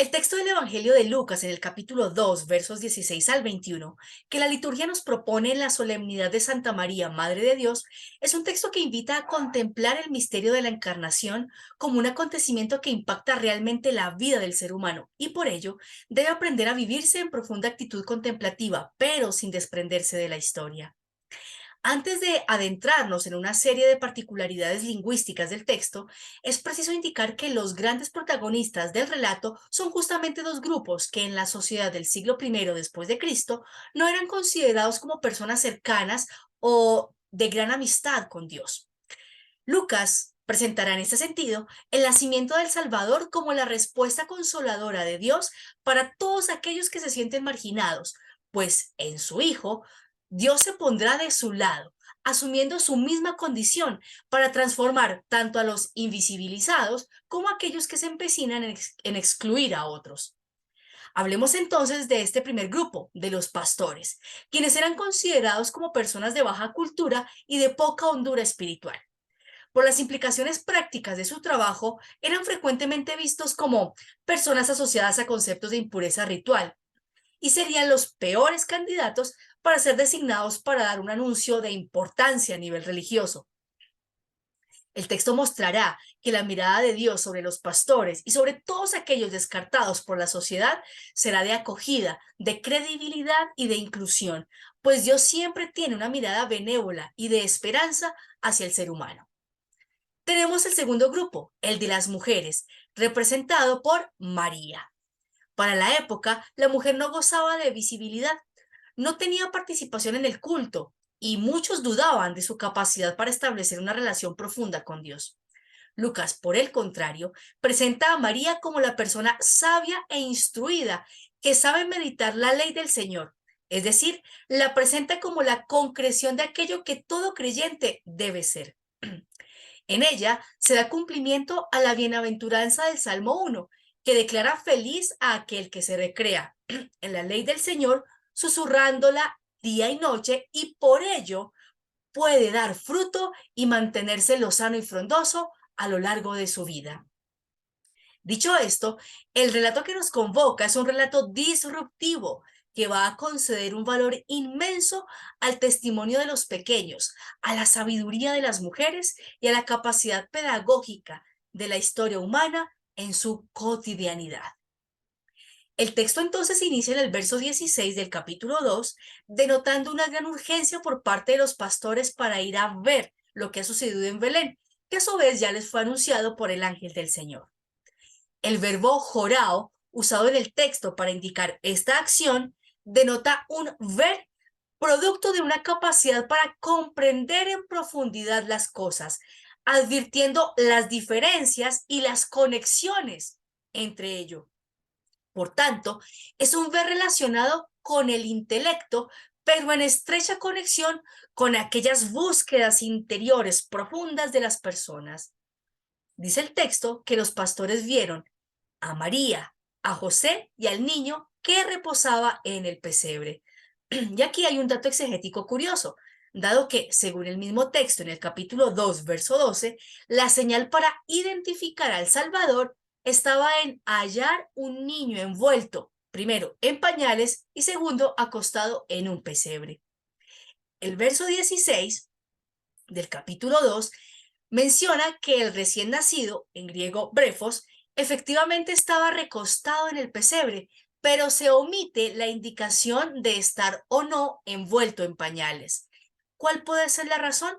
El texto del Evangelio de Lucas en el capítulo 2, versos 16 al 21, que la liturgia nos propone en la solemnidad de Santa María, Madre de Dios, es un texto que invita a contemplar el misterio de la encarnación como un acontecimiento que impacta realmente la vida del ser humano y por ello debe aprender a vivirse en profunda actitud contemplativa, pero sin desprenderse de la historia. Antes de adentrarnos en una serie de particularidades lingüísticas del texto, es preciso indicar que los grandes protagonistas del relato son justamente dos grupos que en la sociedad del siglo I después de Cristo no eran considerados como personas cercanas o de gran amistad con Dios. Lucas presentará en este sentido el nacimiento del Salvador como la respuesta consoladora de Dios para todos aquellos que se sienten marginados, pues en su Hijo Dios se pondrá de su lado, asumiendo su misma condición para transformar tanto a los invisibilizados como a aquellos que se empecinan en excluir a otros. Hablemos entonces de este primer grupo, de los pastores, quienes eran considerados como personas de baja cultura y de poca hondura espiritual. Por las implicaciones prácticas de su trabajo, eran frecuentemente vistos como personas asociadas a conceptos de impureza ritual y serían los peores candidatos para ser designados para dar un anuncio de importancia a nivel religioso. El texto mostrará que la mirada de Dios sobre los pastores y sobre todos aquellos descartados por la sociedad será de acogida, de credibilidad y de inclusión, pues Dios siempre tiene una mirada benévola y de esperanza hacia el ser humano. Tenemos el segundo grupo, el de las mujeres, representado por María. Para la época, la mujer no gozaba de visibilidad, no tenía participación en el culto y muchos dudaban de su capacidad para establecer una relación profunda con Dios. Lucas, por el contrario, presenta a María como la persona sabia e instruida que sabe meditar la ley del Señor, es decir, la presenta como la concreción de aquello que todo creyente debe ser. En ella se da cumplimiento a la bienaventuranza del Salmo 1, que declara feliz a aquel que se recrea en la ley del Señor, susurrándola día y noche, y por ello puede dar fruto y mantenerse lozano y frondoso a lo largo de su vida. Dicho esto, el relato que nos convoca es un relato disruptivo que va a conceder un valor inmenso al testimonio de los pequeños, a la sabiduría de las mujeres y a la capacidad pedagógica de la historia humana en su cotidianidad. El texto entonces inicia en el verso 16 del capítulo 2, denotando una gran urgencia por parte de los pastores para ir a ver lo que ha sucedido en Belén, que a su vez ya les fue anunciado por el ángel del Señor. El verbo jorao, usado en el texto para indicar esta acción, denota un ver producto de una capacidad para comprender en profundidad las cosas, advirtiendo las diferencias y las conexiones entre ello. Por tanto, es un ver relacionado con el intelecto, pero en estrecha conexión con aquellas búsquedas interiores profundas de las personas. Dice el texto que los pastores vieron a María, a José y al niño que reposaba en el pesebre. Y aquí hay un dato exegético curioso, dado que, según el mismo texto en el capítulo 2, verso 12, la señal para identificar al Salvador estaba en hallar un niño envuelto, primero en pañales y segundo acostado en un pesebre. El verso 16 del capítulo 2 menciona que el recién nacido, en griego brefos, efectivamente estaba recostado en el pesebre, pero se omite la indicación de estar o no envuelto en pañales. ¿Cuál puede ser la razón?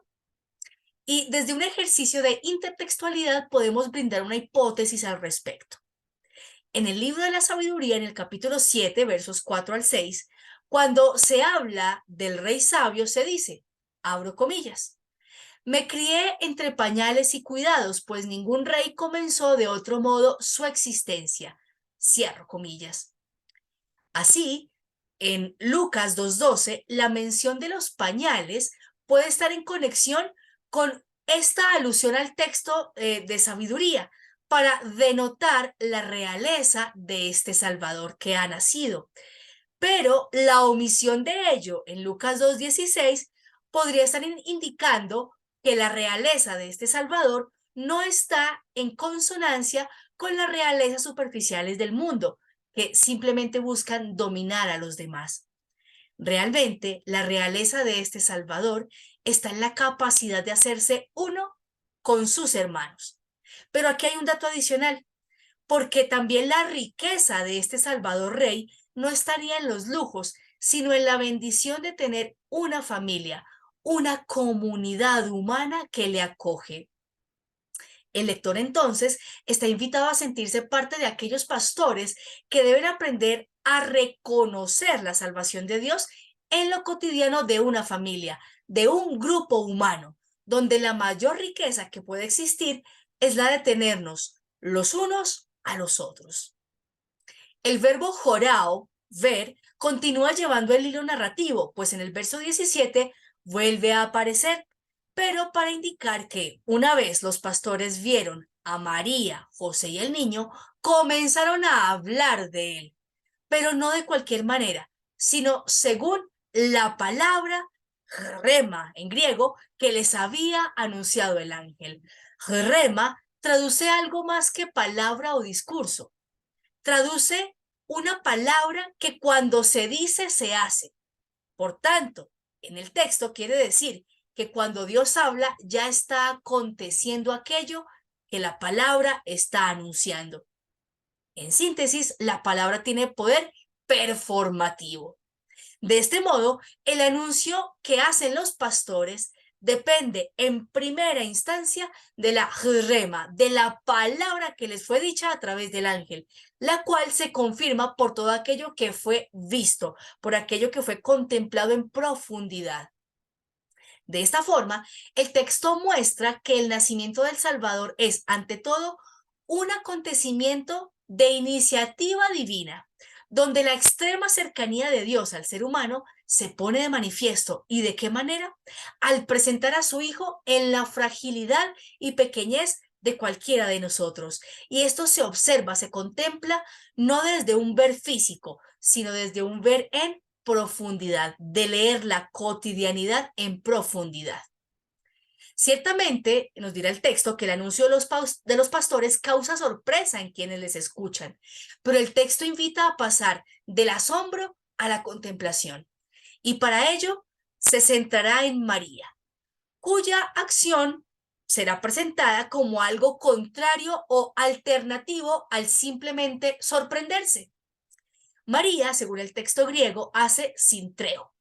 Y desde un ejercicio de intertextualidad podemos brindar una hipótesis al respecto. En el libro de la sabiduría, en el capítulo 7, versos 4 al 6, cuando se habla del rey sabio, se dice, abro comillas, me crié entre pañales y cuidados, pues ningún rey comenzó de otro modo su existencia. Cierro comillas. Así, en Lucas 2:12, la mención de los pañales puede estar en conexión con esta alusión al texto de sabiduría para denotar la realeza de este Salvador que ha nacido. Pero la omisión de ello en Lucas 2:16 podría estar indicando que la realeza de este Salvador no está en consonancia con las realezas superficiales del mundo, que simplemente buscan dominar a los demás. Realmente, la realeza de este Salvador está en la capacidad de hacerse uno con sus hermanos. Pero aquí hay un dato adicional, porque también la riqueza de este Salvador Rey no estaría en los lujos, sino en la bendición de tener una familia, una comunidad humana que le acoge. El lector entonces está invitado a sentirse parte de aquellos pastores que deben aprender a reconocer la salvación de Dios en lo cotidiano de una familia, de un grupo humano, donde la mayor riqueza que puede existir es la de tenernos los unos a los otros. El verbo jorao, ver, continúa llevando el hilo narrativo, pues en el verso 17 vuelve a aparecer, pero para indicar que una vez los pastores vieron a María, José y el niño, comenzaron a hablar de él, pero no de cualquier manera, sino según la palabra rema en griego que les había anunciado el ángel. Rema traduce algo más que palabra o discurso, traduce una palabra que cuando se dice se hace. Por tanto, en el texto quiere decir que cuando Dios habla ya está aconteciendo aquello que la palabra está anunciando. En síntesis, la palabra tiene poder performativo. De este modo, el anuncio que hacen los pastores depende en primera instancia de la rema, de la palabra que les fue dicha a través del ángel, la cual se confirma por todo aquello que fue visto, por aquello que fue contemplado en profundidad. De esta forma, el texto muestra que el nacimiento del Salvador es, ante todo, un acontecimiento de iniciativa divina, donde la extrema cercanía de Dios al ser humano se pone de manifiesto. ¿Y de qué manera? Al presentar a su Hijo en la fragilidad y pequeñez de cualquiera de nosotros. Y esto se observa, se contempla no desde un ver físico, sino desde un ver en profundidad, de leer la cotidianidad en profundidad. Ciertamente, nos dirá el texto que el anuncio de los pastores causa sorpresa en quienes les escuchan, pero el texto invita a pasar del asombro a la contemplación. Y para ello se centrará en María, cuya acción será presentada como algo contrario o alternativo al simplemente sorprenderse. María, según el texto griego, hace sintreo,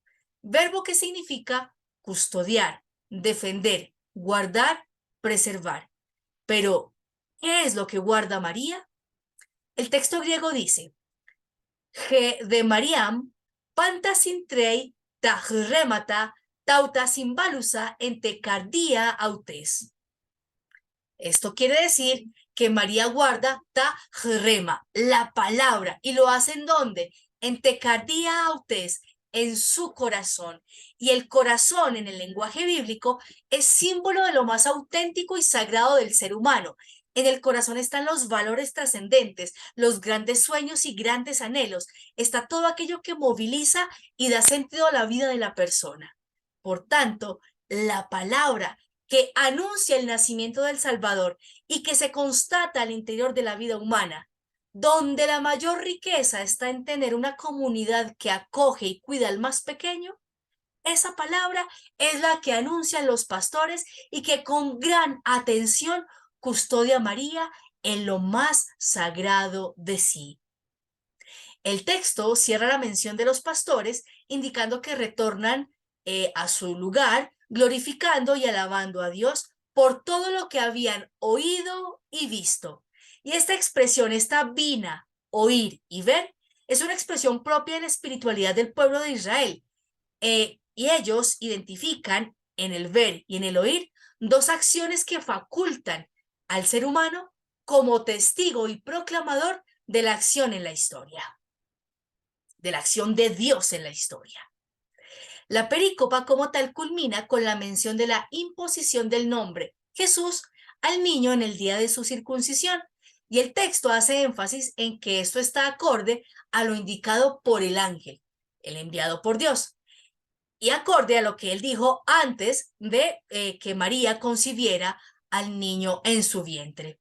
verbo que significa custodiar, defender, guardar, preservar. Pero, ¿qué es lo que guarda María? El texto griego dice, Ge de Mariam, panta sintrei, ta remata, tauta simbalusa, entecardia autes. Esto quiere decir que María guarda ta rema, la palabra, y lo hace en ¿dónde? En tecardía autes, en su corazón. Y el corazón en el lenguaje bíblico es símbolo de lo más auténtico y sagrado del ser humano. En el corazón están los valores trascendentes, los grandes sueños y grandes anhelos. Está todo aquello que moviliza y da sentido a la vida de la persona. Por tanto, la palabra que anuncia el nacimiento del Salvador y que se constata al interior de la vida humana, donde la mayor riqueza está en tener una comunidad que acoge y cuida al más pequeño, esa palabra es la que anuncian los pastores y que con gran atención custodia a María en lo más sagrado de sí. El texto cierra la mención de los pastores, indicando que retornan a su lugar, glorificando y alabando a Dios por todo lo que habían oído y visto. Y esta expresión, esta vina, oír y ver, es una expresión propia de la espiritualidad del pueblo de Israel. Y ellos identifican en el ver y en el oír dos acciones que facultan al ser humano como testigo y proclamador de la acción en la historia, de la acción de Dios en la historia. La perícopa como tal culmina con la mención de la imposición del nombre Jesús al niño en el día de su circuncisión, y el texto hace énfasis en que esto está acorde a lo indicado por el ángel, el enviado por Dios, y acorde a lo que él dijo antes de que María concibiera al niño en su vientre.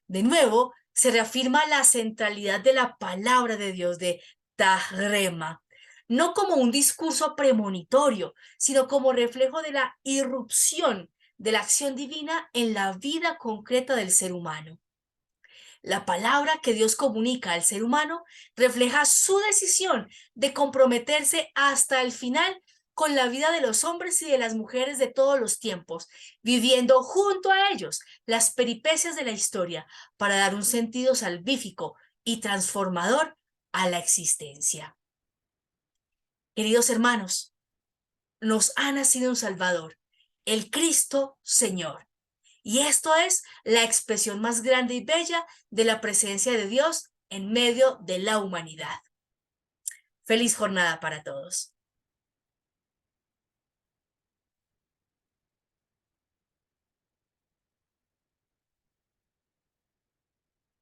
De nuevo, se reafirma la centralidad de la palabra de Dios, de Tahrema, no como un discurso premonitorio, sino como reflejo de la irrupción de la acción divina en la vida concreta del ser humano. La palabra que Dios comunica al ser humano refleja su decisión de comprometerse hasta el final con la vida de los hombres y de las mujeres de todos los tiempos, viviendo junto a ellos las peripecias de la historia para dar un sentido salvífico y transformador a la existencia. Queridos hermanos, nos ha nacido un Salvador, el Cristo Señor. Y esto es la expresión más grande y bella de la presencia de Dios en medio de la humanidad. Feliz jornada para todos.